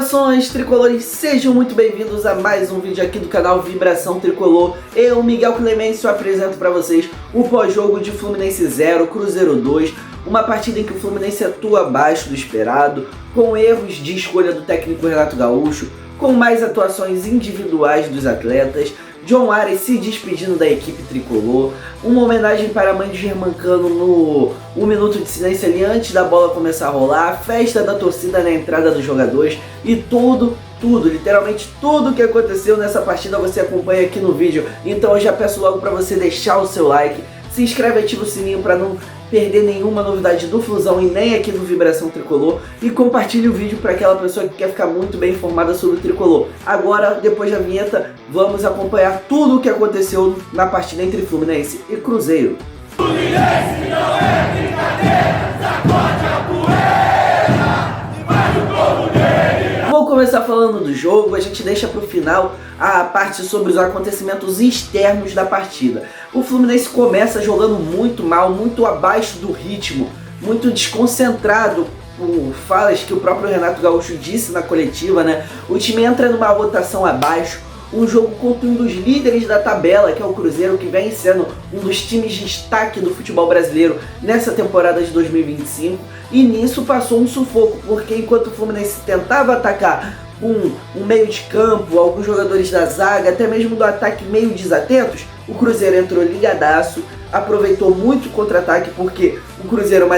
Saudações tricolores, sejam muito bem-vindos a mais um vídeo aqui do canal Vibração Tricolor. Eu, Miguel Clemêncio, apresento para vocês o pós-jogo de Fluminense 0, Cruzeiro 2, uma partida em que o Fluminense atua abaixo do esperado, com erros de escolha do técnico Renato Gaúcho, com mais atuações individuais dos atletas, John Ares se despedindo da equipe tricolor, uma homenagem para a mãe de Germancano no 1 minuto de silêncio ali antes da bola começar a rolar, festa da torcida na entrada dos jogadores e tudo, literalmente tudo que aconteceu nessa partida você acompanha aqui no vídeo. Então eu já peço logo para você deixar o seu like, se inscreve e ativa o sininho para não perder nenhuma novidade do Flusão e nem aqui do Vibração Tricolor, e compartilhe o vídeo para aquela pessoa que quer ficar muito bem informada sobre o Tricolor. Agora, depois da vinheta, vamos acompanhar tudo o que aconteceu na partida entre Fluminense e Cruzeiro. Fluminense não é brincadeira, sacode a poeira e mais o povo dele. Vou começar falando do jogo, a gente deixa para o final a parte sobre os acontecimentos externos da partida. O Fluminense começa jogando muito mal, muito abaixo do ritmo, muito desconcentrado, por falas que o próprio Renato Gaúcho disse na coletiva, né? O time entra numa rotação abaixo, um jogo contra um dos líderes da tabela, que é o Cruzeiro, que vem sendo um dos times de destaque do futebol brasileiro nessa temporada de 2025, e nisso passou um sufoco, porque enquanto o Fluminense tentava atacar um meio de campo, alguns jogadores da zaga, até mesmo do ataque meio desatentos, o Cruzeiro entrou ligadaço, aproveitou muito o contra-ataque, porque o Cruzeiro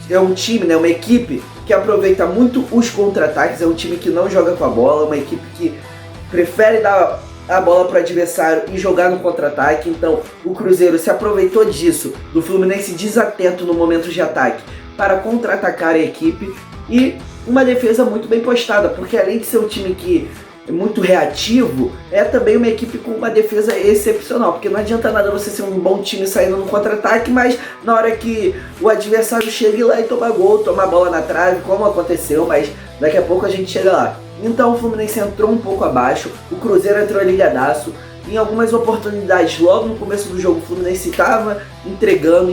é um time, né, uma equipe que aproveita muito os contra-ataques, é um time que não joga com a bola, uma equipe que prefere dar a bola para o adversário e jogar no contra-ataque. Então o Cruzeiro se aproveitou disso, do Fluminense desatento no momento de ataque, para contra-atacar a equipe, e uma defesa muito bem postada, porque além de ser um time que é muito reativo, é também uma equipe com uma defesa excepcional, porque não adianta nada você ser um bom time saindo no contra-ataque, mas na hora que o adversário chega lá e toma gol, toma a bola na trave, como aconteceu, mas daqui a pouco a gente chega lá. Então o Fluminense entrou um pouco abaixo, o Cruzeiro entrou ligadaço. Em algumas oportunidades, logo no começo do jogo, o Fluminense estava entregando,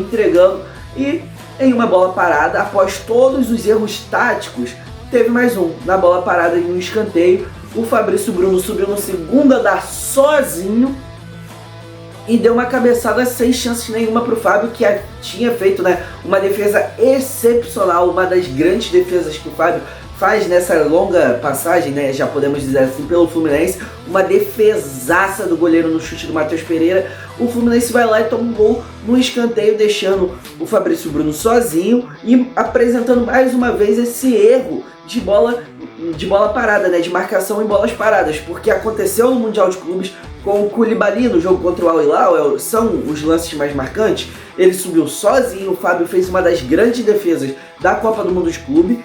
e em uma bola parada, após todos os erros táticos, teve mais um. Na bola parada, em um escanteio, o Fabrício Bruno subiu no segundo andar sozinho e deu uma cabeçada sem chance nenhuma para o Fábio, que tinha feito, né, uma defesa excepcional, uma das grandes defesas que o Fábio faz nessa longa passagem, né, já podemos dizer assim, pelo Fluminense, uma defesaça do goleiro no chute do Matheus Pereira. O Fluminense vai lá e toma um gol no escanteio, deixando o Fabrício Bruno sozinho e apresentando mais uma vez esse erro de bola parada, né, de marcação em bolas paradas, porque aconteceu no Mundial de Clubes com o Koulibaly no jogo contra o Al Hilal, são os lances mais marcantes. Ele subiu sozinho, o Fábio fez uma das grandes defesas da Copa do Mundo de Clube.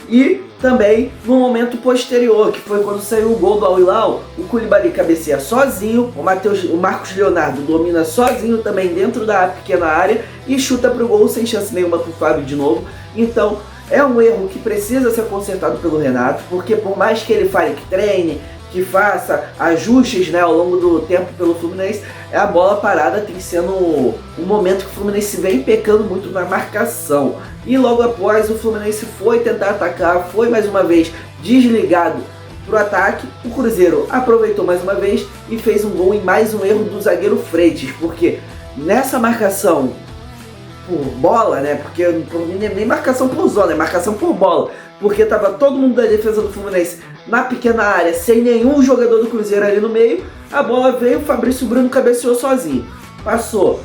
E também no momento posterior, que foi quando saiu o gol do Al Hilal, o Koulibaly cabeceia sozinho, o Marcos Leonardo domina sozinho também dentro da pequena área e chuta pro gol sem chance nenhuma pro Fábio de novo. Então é um erro que precisa ser consertado pelo Renato, porque por mais que ele fale que treine, que faça ajustes, né, ao longo do tempo pelo Fluminense, a bola parada tem sendo um momento que o Fluminense vem pecando muito na marcação. E logo após o Fluminense foi tentar atacar, foi mais uma vez desligado para o ataque, o Cruzeiro aproveitou mais uma vez e fez um gol em mais um erro do zagueiro Freitas, porque nessa marcação por bola, né, porque nem marcação por zona, é marcação por bola, porque tava todo mundo da defesa do Fluminense na pequena área, sem nenhum jogador do Cruzeiro ali no meio, a bola veio, o Fabrício Bruno cabeceou sozinho, passou.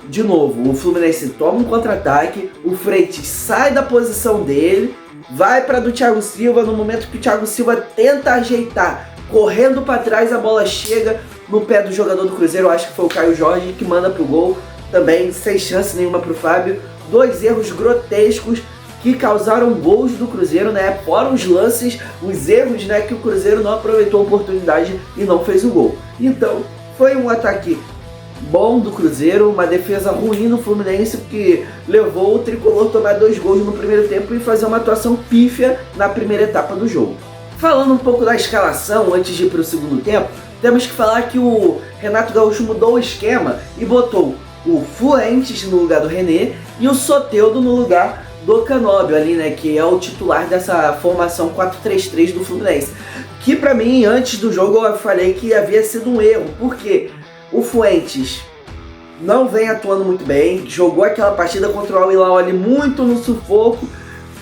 De novo, o Fluminense toma um contra-ataque, o Freitas sai da posição dele, vai para do Thiago Silva, no momento que o Thiago Silva tenta ajeitar, correndo para trás, a bola chega no pé do jogador do Cruzeiro, eu acho que foi o Caio Jorge, que manda pro gol, também sem chance nenhuma pro Fábio. Dois erros grotescos que causaram gols do Cruzeiro, né, fora os lances, os erros, né, que o Cruzeiro não aproveitou a oportunidade e não fez o gol. Então, foi um ataque bom do Cruzeiro, uma defesa ruim no Fluminense, que levou o Tricolor a tomar 2 gols no primeiro tempo e fazer uma atuação pífia na primeira etapa do jogo. Falando um pouco da escalação, antes de ir para o segundo tempo, temos que falar que o Renato Gaúcho mudou o esquema e botou o Fuentes no lugar do René e o Soteldo no lugar do Canóbio ali, né, que é o titular dessa formação 4-3-3 do Fluminense. Que pra mim, antes do jogo, eu falei que havia sido um erro, porque o Fuentes não vem atuando muito bem, jogou aquela partida contra o Al Hilal ali muito no sufoco,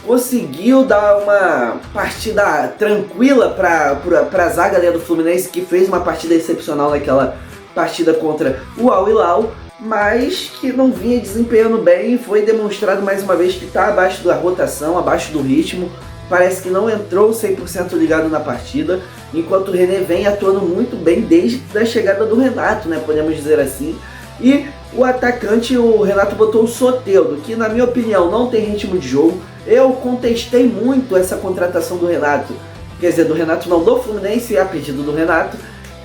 conseguiu dar uma partida tranquila para a zaga ali do Fluminense, que fez uma partida excepcional naquela partida contra o Al Hilal, mas que não vinha desempenhando bem, e foi demonstrado mais uma vez que está abaixo da rotação, abaixo do ritmo. Parece que não entrou 100% ligado na partida, enquanto o René vem atuando muito bem desde a chegada do Renato, né, podemos dizer assim. E o atacante, o Renato botou o Soteldo, que na minha opinião não tem ritmo de jogo. Eu contestei muito essa contratação do Renato, quer dizer, do Renato não, do Fluminense, a pedido do Renato,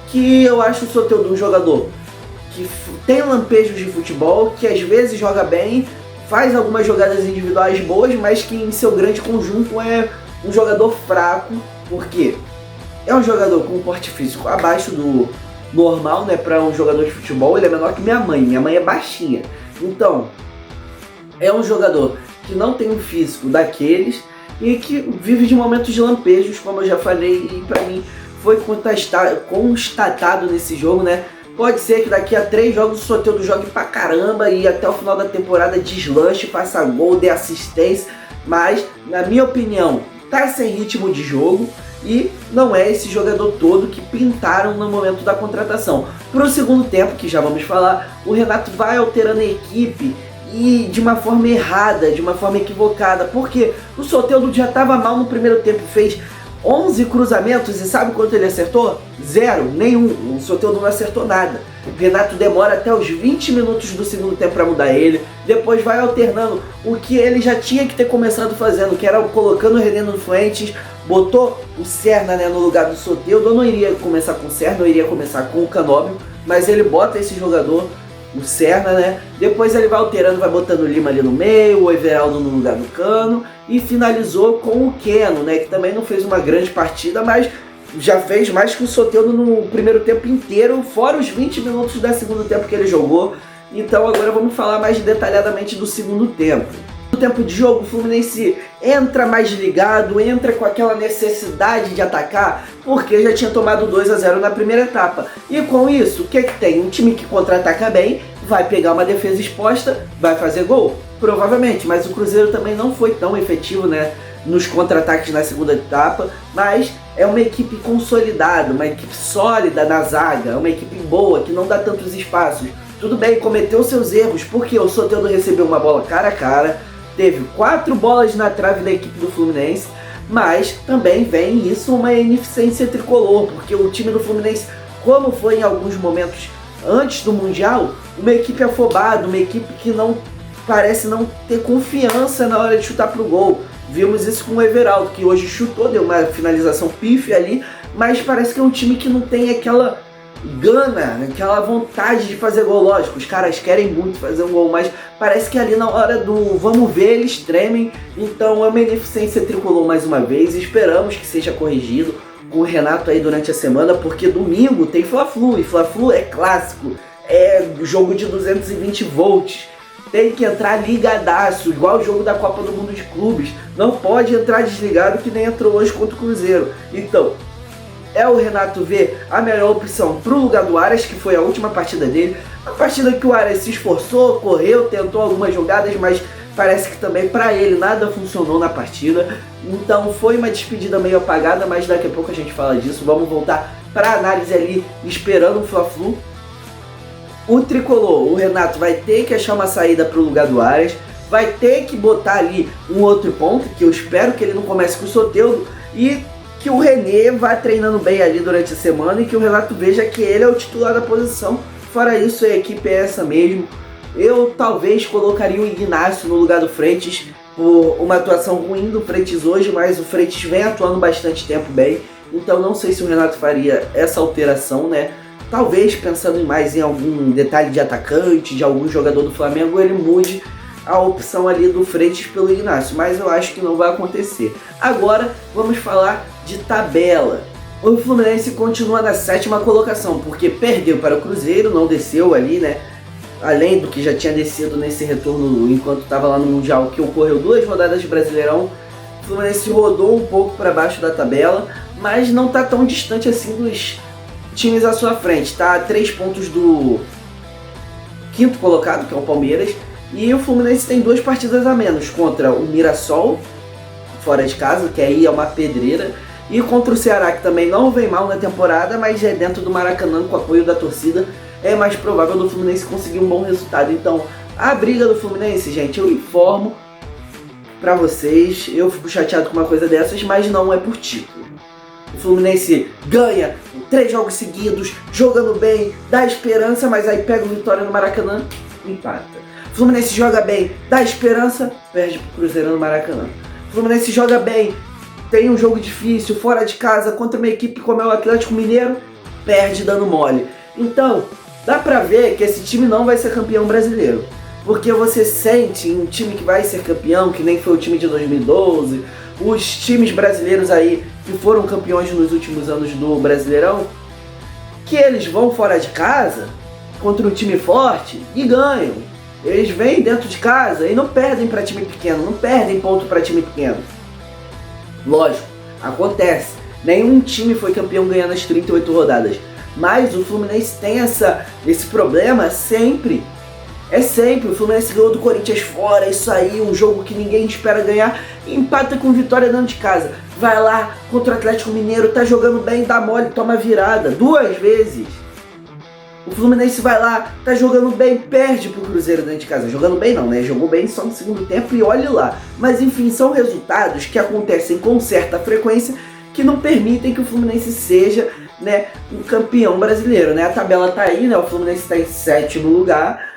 que eu acho o Soteldo um jogador que tem lampejos de futebol, que às vezes joga bem, faz algumas jogadas individuais boas, mas que em seu grande conjunto é um jogador fraco, porque é um jogador com um porte físico abaixo do normal, né, para um jogador de futebol. Ele é menor que minha mãe é baixinha, então é um jogador que não tem um físico daqueles e que vive de momentos de lampejos, como eu já falei, e para mim foi constatado nesse jogo, né. Pode ser que daqui a 3 jogos o Soteldo jogue pra caramba e até o final da temporada deslanche, faça gol, dê assistência, mas na minha opinião tá sem ritmo de jogo e não é esse jogador todo que pintaram no momento da contratação. Pro segundo tempo, que já vamos falar, o Renato vai alterando a equipe e de uma forma errada, de uma forma equivocada, porque o Soteldo já estava mal no primeiro tempo, fez 11 cruzamentos e sabe quanto ele acertou? 0, nenhum. O Soteldo não acertou nada. O Renato demora até os 20 minutos do segundo tempo para mudar ele, depois vai alternando o que ele já tinha que ter começado fazendo, que era colocando o René no Fuentes, botou o Serna, né, no lugar do Soteldo. Eu não iria começar com o Serna, eu iria começar com o Canóbio, mas ele bota esse jogador, o Serna, né? Depois ele vai alterando, vai botando o Lima ali no meio, o Everaldo no lugar do Cano, e finalizou com o Keno, né? Que também não fez uma grande partida, mas já fez mais que o Soteldo no primeiro tempo inteiro, fora os 20 minutos do segundo tempo que ele jogou. Então agora vamos falar mais detalhadamente do segundo tempo. No tempo de jogo, o Fluminense entra mais ligado, entra com aquela necessidade de atacar, porque já tinha tomado 2-0 na primeira etapa. E com isso, o que tem? Um time que contra-ataca bem, vai pegar uma defesa exposta, vai fazer gol? Provavelmente, mas o Cruzeiro também não foi tão efetivo, né, nos contra-ataques na segunda etapa, mas é uma equipe consolidada, uma equipe sólida na zaga, uma equipe boa, que não dá tantos espaços. Tudo bem, cometeu seus erros, porque o Soteldo recebeu uma bola cara a cara, teve 4 bolas na trave da equipe do Fluminense, mas também vem isso uma ineficiência tricolor, porque o time do Fluminense, como foi em alguns momentos antes do Mundial, uma equipe afobada, uma equipe que não parece não ter confiança na hora de chutar pro gol. Vimos isso com o Everaldo, que hoje chutou, deu uma finalização pífia ali, mas parece que é um time que não tem aquela gana, aquela vontade de fazer gol. Lógico, os caras querem muito fazer um gol, mas parece que ali na hora do vamos ver, eles tremem. Então é uma ineficiência tricolor mais uma vez, esperamos que seja corrigido com o Renato aí durante a semana, porque domingo tem Fla-Flu, e Fla-Flu é clássico, é jogo de 220 volts, tem que entrar ligadaço, igual o jogo da Copa do Mundo de Clubes, não pode entrar desligado que nem entrou hoje contra o Cruzeiro. Então é o Renato ver a melhor opção pro lugar do Arias, que foi a última partida dele, a partida que o Arias se esforçou, correu, tentou algumas jogadas, mas parece que também para ele nada funcionou na partida. Então foi uma despedida meio apagada, mas daqui a pouco a gente fala disso. Vamos voltar para a análise ali, esperando o Fla-Flu. O tricolor, o Renato vai ter que achar uma saída para o lugar do Arias, vai ter que botar ali um outro ponto, que eu espero que ele não comece com o Soteldo, e que o René vá treinando bem ali durante a semana e que o Renato veja que ele é o titular da posição. Fora isso, a equipe é essa mesmo. Eu talvez colocaria o Ignacio no lugar do Freitas, por uma atuação ruim do Freitas hoje, mas o Freitas vem atuando bastante tempo bem, então não sei se o Renato faria essa alteração, né? Talvez pensando mais em algum detalhe de atacante, de algum jogador do Flamengo, ele mude a opção ali do Freitas pelo Ignacio, mas eu acho que não vai acontecer. Agora vamos falar de tabela. O Fluminense continua na 7ª colocação, porque perdeu para o Cruzeiro, não desceu ali, né? além do que já tinha descido nesse retorno enquanto estava lá no Mundial, que ocorreu 2 rodadas de Brasileirão. O Fluminense rodou um pouco para baixo da tabela, mas não está tão distante assim dos times à sua frente. Está a 3 pontos do 5º colocado, que é o Palmeiras, e o Fluminense tem 2 partidas a menos contra o Mirassol, fora de casa, que aí é uma pedreira, e contra o Ceará, que também não vem mal na temporada, mas é dentro do Maracanã, com o apoio da torcida, é mais provável do Fluminense conseguir um bom resultado. Então, a briga do Fluminense, gente, eu informo pra vocês, eu fico chateado com uma coisa dessas, mas não é por título. O Fluminense ganha 3 jogos seguidos, jogando bem, dá esperança, mas aí pega o Vitória no Maracanã, empata. O Fluminense joga bem, dá esperança, perde pro Cruzeiro no Maracanã. O Fluminense joga bem, tem um jogo difícil, fora de casa, contra uma equipe como é o Atlético Mineiro, perde dando mole. Então, dá pra ver que esse time não vai ser campeão brasileiro. Porque você sente um time que vai ser campeão, que nem foi o time de 2012, os times brasileiros aí que foram campeões nos últimos anos do Brasileirão, que eles vão fora de casa, contra um time forte, e ganham. Eles vêm dentro de casa e não perdem para time pequeno, não perdem ponto para time pequeno. Lógico, acontece. Nenhum time foi campeão ganhando as 38 rodadas. Mas o Fluminense tem esse problema sempre. É sempre. O Fluminense ganhou do Corinthians fora, isso aí, um jogo que ninguém espera ganhar, e empata com Vitória dentro de casa. Vai lá contra o Atlético Mineiro, tá jogando bem, dá mole, toma virada. 2 vezes. O Fluminense vai lá, tá jogando bem, perde pro Cruzeiro dentro de casa. Jogando bem não, né? Jogou bem só no segundo tempo e olhe lá. Mas enfim, são resultados que acontecem com certa frequência que não permitem que o Fluminense seja, né, um campeão brasileiro, né? A tabela tá aí, né? O Fluminense tá em 7º lugar,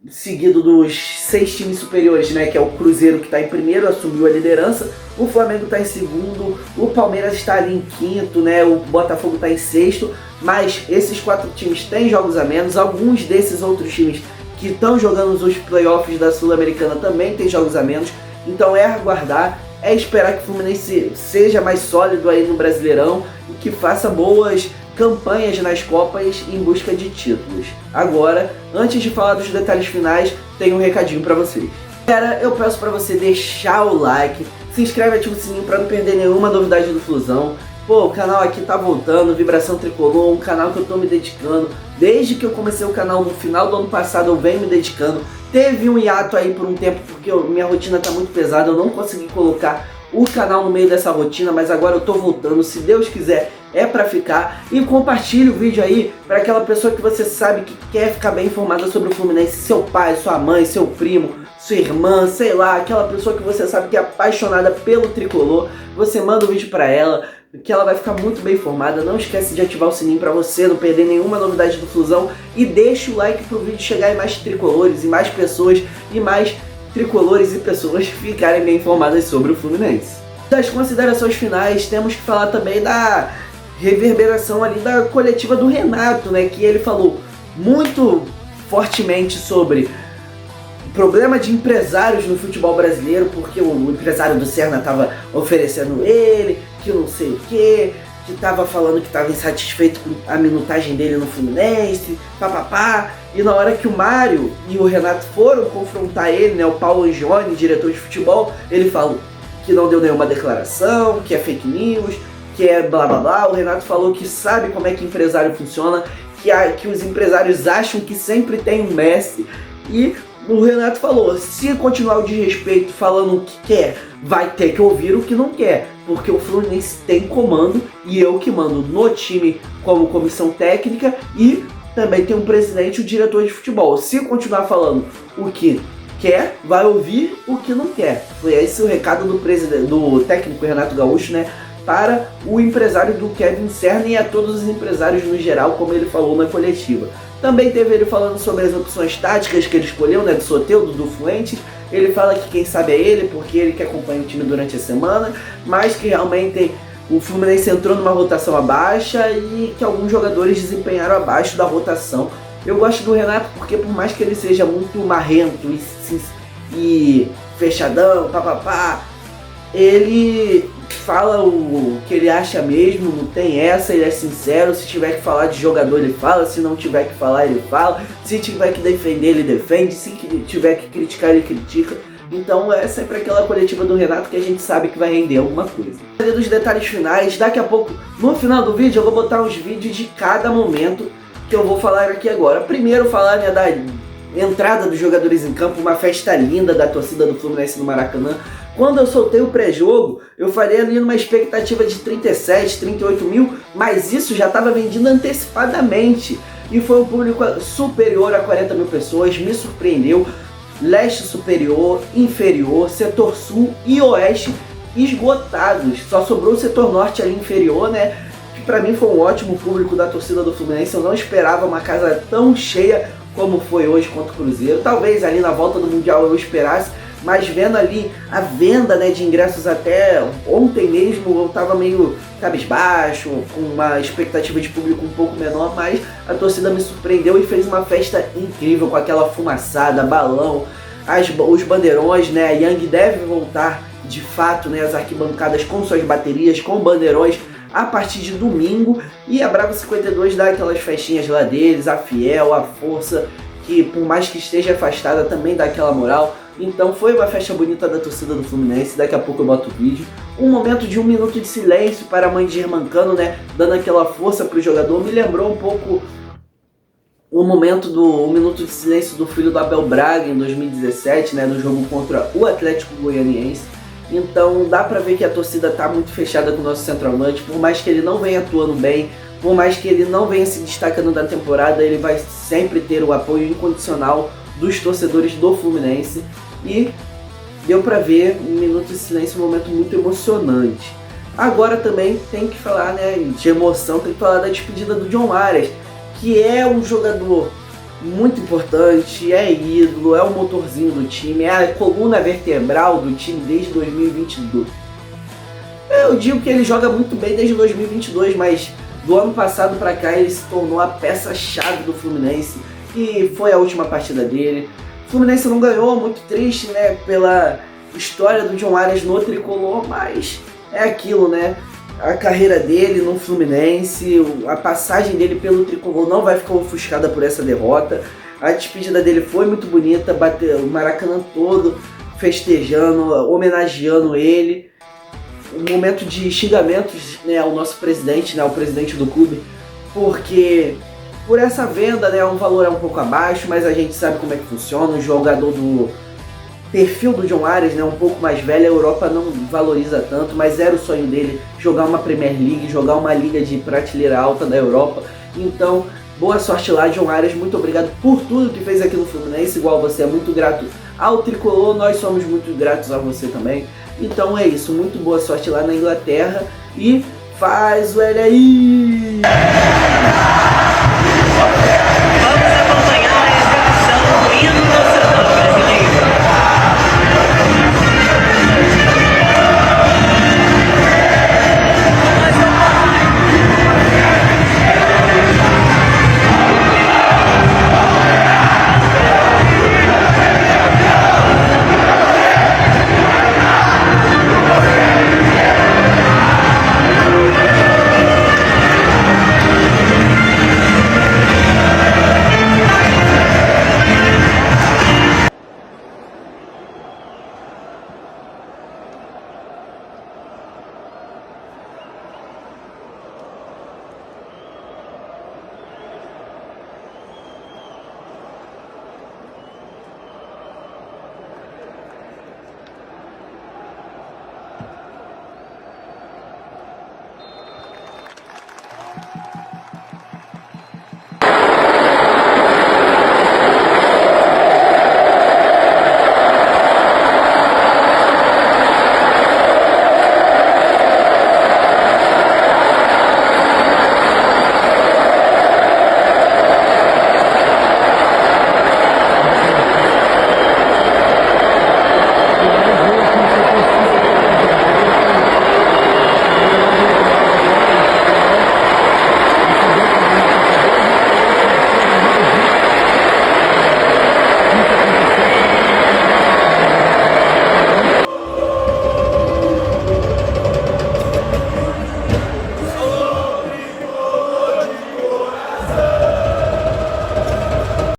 seguido dos 6 times superiores, né? Que é o Cruzeiro, que tá em primeiro, assumiu a liderança. O Flamengo tá em 2º, o Palmeiras está ali em 5º, né? O Botafogo tá em 6º. Mas esses 4 times têm jogos a menos. Alguns desses outros times que estão jogando os playoffs da Sul-Americana também têm jogos a menos. Então é aguardar, é esperar que o Fluminense seja mais sólido aí no Brasileirão e que faça boas campanhas nas Copas em busca de títulos. Agora, antes de falar dos detalhes finais, tem um recadinho pra vocês. Galera, eu peço pra você deixar o like, se inscreve e ativa o sininho pra não perder nenhuma novidade do Flusão. Pô, o canal aqui tá voltando, Vibração Tricolor, um canal que eu tô me dedicando. Desde que eu comecei o canal no final do ano passado, eu venho me dedicando. Teve um hiato aí por um tempo, porque minha rotina tá muito pesada, eu não consegui colocar o canal no meio dessa rotina, mas agora eu tô voltando, se Deus quiser, é pra ficar. E compartilhe o vídeo aí pra aquela pessoa que você sabe que quer ficar bem informada sobre o Fluminense, seu pai, sua mãe, seu primo, sua irmã, sei lá, aquela pessoa que você sabe que é apaixonada pelo Tricolor. Você manda o vídeo pra ela, que ela vai ficar muito bem informada. Não esquece de ativar o sininho pra você não perder nenhuma novidade do Flusão, e deixa o like pro vídeo chegar em mais tricolores e mais pessoas, e mais tricolores e pessoas ficarem bem informadas sobre o Fluminense. Das considerações finais, temos que falar também da reverberação ali da coletiva do Renato, né, que ele falou muito fortemente sobre o problema de empresários no futebol brasileiro, porque o empresário do Serna estava oferecendo ele, que não sei o que estava falando que estava insatisfeito com a minutagem dele no Fluminense, papapá. E na hora que o Mário e o Renato foram confrontar ele, né, o Paulo Angione, diretor de futebol, ele falou que não deu nenhuma declaração, que é fake news, que é blá blá blá. O Renato falou que sabe como é que empresário funciona, que os empresários acham que sempre tem um mestre. E o Renato falou, se continuar o desrespeito falando o que quer, vai ter que ouvir o que não quer, porque o Fluminense tem comando e eu que mando no time como comissão técnica, e também tem um presidente e o diretor de futebol. Se continuar falando o que quer, vai ouvir o que não quer. Foi esse o recado do técnico Renato Gaúcho, né, para o empresário do Kevin Serna e a todos os empresários no geral, como ele falou na coletiva. Também teve ele falando sobre as opções táticas que ele escolheu, né, do Soteldo, do Fuentes. Ele fala que quem sabe é ele, porque ele que acompanha o time durante a semana, mas que realmente o Fluminense entrou numa rotação abaixa e que alguns jogadores desempenharam abaixo da rotação. Eu gosto do Renato porque, por mais que ele seja muito marrento e fechadão, papapá, ele fala o que ele acha mesmo, não tem essa, ele é sincero. Se tiver que falar de jogador ele fala, se não tiver que falar ele fala, se tiver que defender ele defende, se tiver que criticar ele critica. Então é sempre aquela coletiva do Renato que a gente sabe que vai render alguma coisa. Dos detalhes finais, daqui a pouco, no final do vídeo, eu vou botar uns vídeos de cada momento que eu vou falar aqui agora. Primeiro falar, né, da entrada dos jogadores em campo, uma festa linda da torcida do Fluminense no Maracanã. Quando eu soltei o pré-jogo, eu falei ali numa expectativa de 37, 38 mil, mas isso já estava vendido antecipadamente. E foi um público superior a 40 mil pessoas, me surpreendeu. Leste superior, inferior, setor sul e oeste esgotados. Só sobrou o setor norte ali inferior, né? Que pra mim foi um ótimo público da torcida do Fluminense. Eu não esperava uma casa tão cheia como foi hoje contra o Cruzeiro. Talvez ali na volta do Mundial eu esperasse, mas vendo ali a venda, né, de ingressos até ontem mesmo, eu tava meio cabisbaixo, com uma expectativa de público um pouco menor, mas a torcida me surpreendeu e fez uma festa incrível com aquela fumaçada, balão, os bandeirões, né? A Yang deve voltar de fato, né, as arquibancadas com suas baterias, com bandeirões a partir de domingo, e a Brava 52 dá aquelas festinhas lá deles, a Fiel, a Força, que por mais que esteja afastada também dá aquela moral. Então foi uma festa bonita da torcida do Fluminense. Daqui a pouco eu boto o vídeo. Um momento de 1 minuto de silêncio para a mãe de Germancano, né, dando aquela força para o jogador. Me lembrou um pouco o momento do 1 minuto de silêncio do filho do Abel Braga em 2017, né, no jogo contra o Atlético Goianiense. Então dá pra ver que a torcida tá muito fechada com o nosso centroavante. Por mais que ele não venha atuando bem, por mais que ele não venha se destacando da temporada, ele vai sempre ter o apoio incondicional dos torcedores do Fluminense. E deu pra ver 1 minuto de silêncio, um momento muito emocionante. Agora também tem que falar, né, de emoção, tem que falar da despedida do John Arias, que é um jogador muito importante, é ídolo, é o motorzinho do time, é a coluna vertebral do time desde 2022. Eu digo que ele joga muito bem desde 2022, mas do ano passado para cá ele se tornou a peça-chave do Fluminense e foi a última partida dele. O Fluminense não ganhou, muito triste, né, pela história do John Arias no tricolor, mas é aquilo, né? A carreira dele no Fluminense, a passagem dele pelo tricolor não vai ficar ofuscada por essa derrota. A despedida dele foi muito bonita, bateu o Maracanã todo festejando, homenageando ele. Um momento de xingamentos, né, ao nosso presidente, né, ao presidente do clube, porque por essa venda, né, um valor é um pouco abaixo, mas a gente sabe como é que funciona. O jogador do perfil do John Arias, né, um pouco mais velho, a Europa não valoriza tanto, mas era o sonho dele jogar uma Premier League, jogar uma liga de prateleira alta da Europa. Então, boa sorte lá, John Arias, muito obrigado por tudo que fez aqui no Fluminense, igual você, é muito grato ao tricolor, nós somos muito gratos a você também. Então é isso, muito boa sorte lá na Inglaterra e faz o L aí!